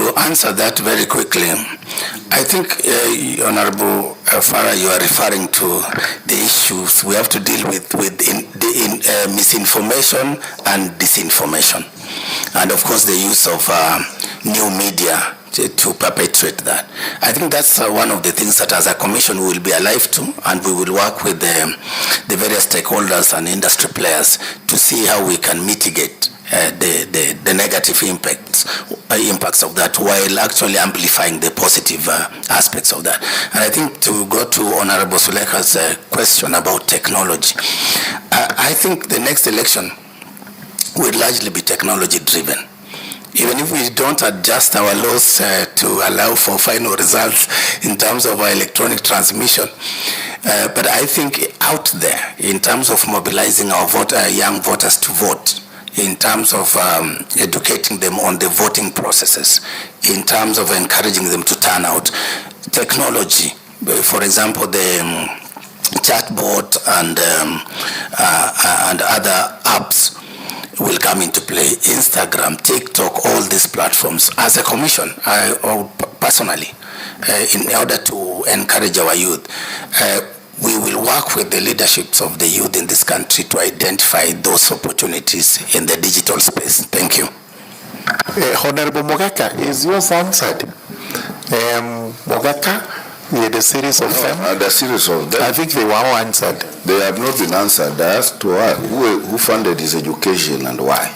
to answer that very quickly, I think, Honorable Farah, you are referring to the issues we have to deal with misinformation and disinformation, and of course the use of new media to perpetuate that. I think that's one of the things that as a commission we will be alive to, and we will work with the various stakeholders and industry players to see how we can mitigate the negative impacts of that, while actually amplifying the positive aspects of that. And I think, to go to Honorable Suleka's question about technology, I think the next election will largely be technology driven. Even if we don't adjust our laws to allow for final results in terms of our electronic transmission. But I think out there, in terms of mobilizing our young voters to vote, in terms of educating them on the voting processes, in terms of encouraging them to turn out, technology, for example, the chatbot and other apps will come into play. Instagram, TikTok, all these platforms. As a commission, or personally, in order to encourage our youth, we will work with the leaderships of the youth in this country to identify those opportunities in the digital space. Thank you. Honorable Mogaka, is yours answered? Mogaka, we had a series of them. The series of them. I think they were all answered. They have not been answered. I asked who funded his education and why.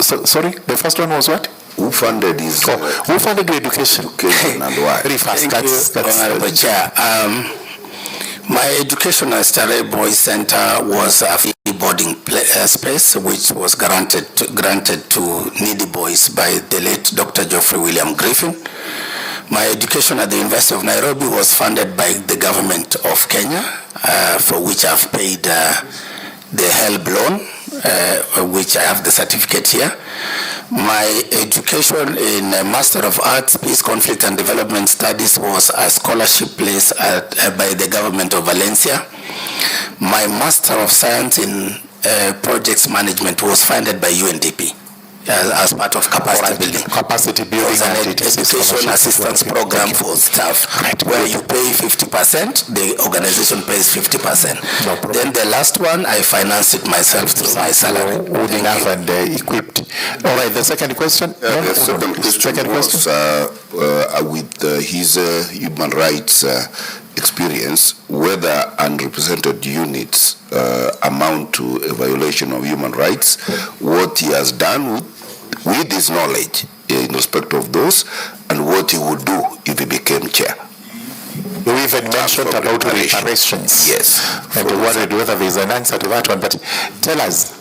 Sorry, the first one was what? Who funded his who funded the education and why? Very fast. That's Honorable Chair. My education at Starehe Boys Center was a free boarding space which was granted to needy boys by the late Dr. Geoffrey William Griffin. My education at the University of Nairobi was funded by the government of Kenya, for which I've paid the HELB loan, which I have the certificate here. My education in Master of Arts, Peace, Conflict and Development Studies was a scholarship place by the government of Valencia. My Master of Science in Projects Management was funded by UNDP. As part of capacity building. Capacity building. It's an education assistance program for staff, where you pay 50%, the organization pays 50%. No, then the last one, I financed it myself through my salary. Would enough and equipped. All right, the second question? The second question was with his human rights experience, whether unrepresented units amount to a violation of human rights, what he has done with his knowledge in respect of those, and what he would do if he became chair. You even mentioned about reparations. Yes. And we worried whether there is an answer to that one, but tell us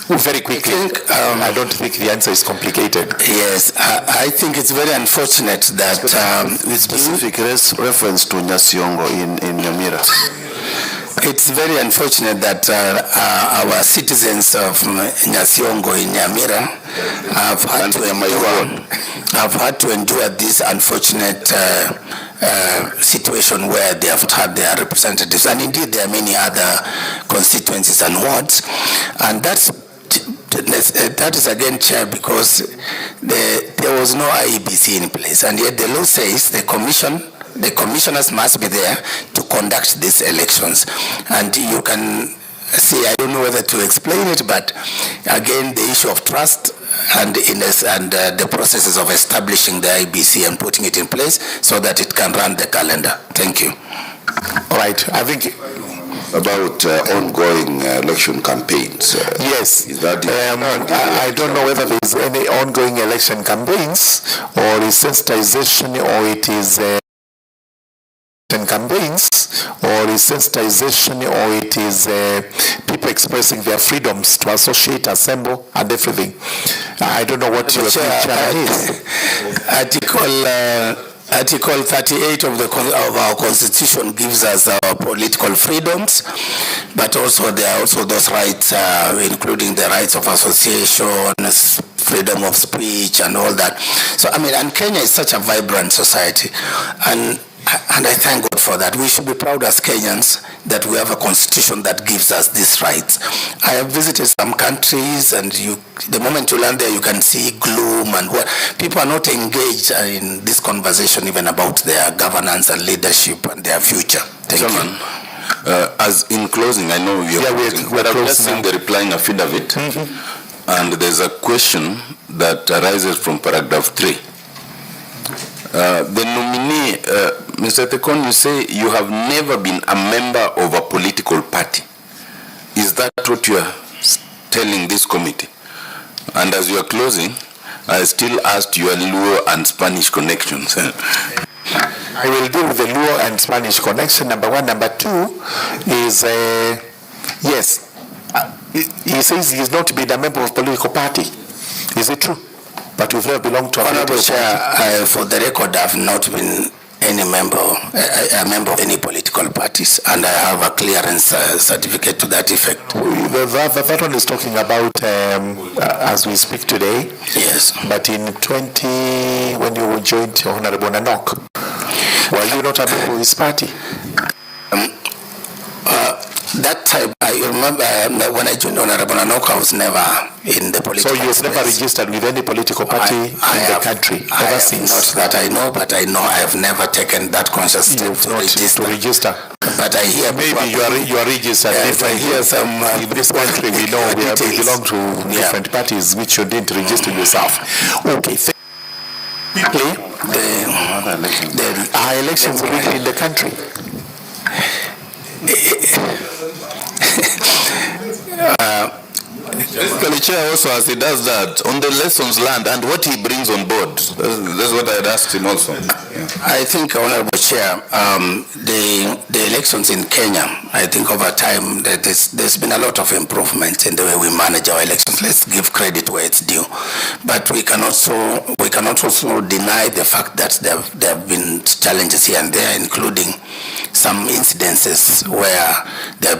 very quickly. I don't think the answer is complicated. Yes, I think it's very unfortunate that with specific reference to Nyasiongo in Nyamira. It's very unfortunate that our citizens of Nyasiongo in Nyamira have had to endure this unfortunate situation where they have had their representatives, and indeed there are many other constituencies and wards, and that is again, Chair, because there was no IEBC in place, and yet the law says the commissioners must be there to conduct these elections. And you can see, I don't know whether to explain it, but again, the issue of trust and the processes of establishing the IEBC and putting it in place so that it can run the calendar. Thank you. All right, I think about ongoing election campaigns. Yes. Is that I don't know whether there is any ongoing election campaigns, or is sensitization, or it is campaigns, or is sensitization, or it is people expressing their freedoms to associate, assemble, and everything. I don't know what your chairman is. Article 38 of our Constitution gives us our political freedoms, but also there are also those rights, including the rights of association, freedom of speech, and all that. So, I mean, and Kenya is such a vibrant society, and And I thank God for that. We should be proud as Kenyans that we have a constitution that gives us these rights. I have visited some countries, and the moment you land there, you can see gloom and what people are not engaged in this conversation even about their governance and leadership and their future. Thank you. As in closing, I know we're I've just seen the replying affidavit, and there's a question that arises from paragraph 3. The nominee, Mr. Tekon, you say you have never been a member of a political party. Is that what you are telling this committee? And as you are closing, I still asked your Luo and Spanish connections. I will deal with the Luo and Spanish connection, number one. Number two is, yes, he says he's not been a member of a political party. Is it true? But we've never belonged to a political party. For the record, I've not been a member of any political parties, and I have a clearance certificate to that effect. That one is talking about as we speak today. Yes. But in when you joined Honorable Nanok, were you not a member of his party? That time, I remember when I joined Honorable Nanok, I was never in the political So you've space. never registered with any political party in the country? Ever since. Not that I know, but I know I have never taken that conscious step to register. But I hear maybe you are registered different. Here some in this country we know we belong to different parties which you didn't register yourself. Okay. Are elections rigged in the country? The chair also, as he does that, on the lessons learned and what he brings on board. That's what I had asked him also. I think, Honorable Chair, the elections in Kenya, I think over time that there's been a lot of improvement in the way we manage our elections. Let's give credit where it's due. But we cannot also deny the fact that there have been challenges here and there, including some incidences where there have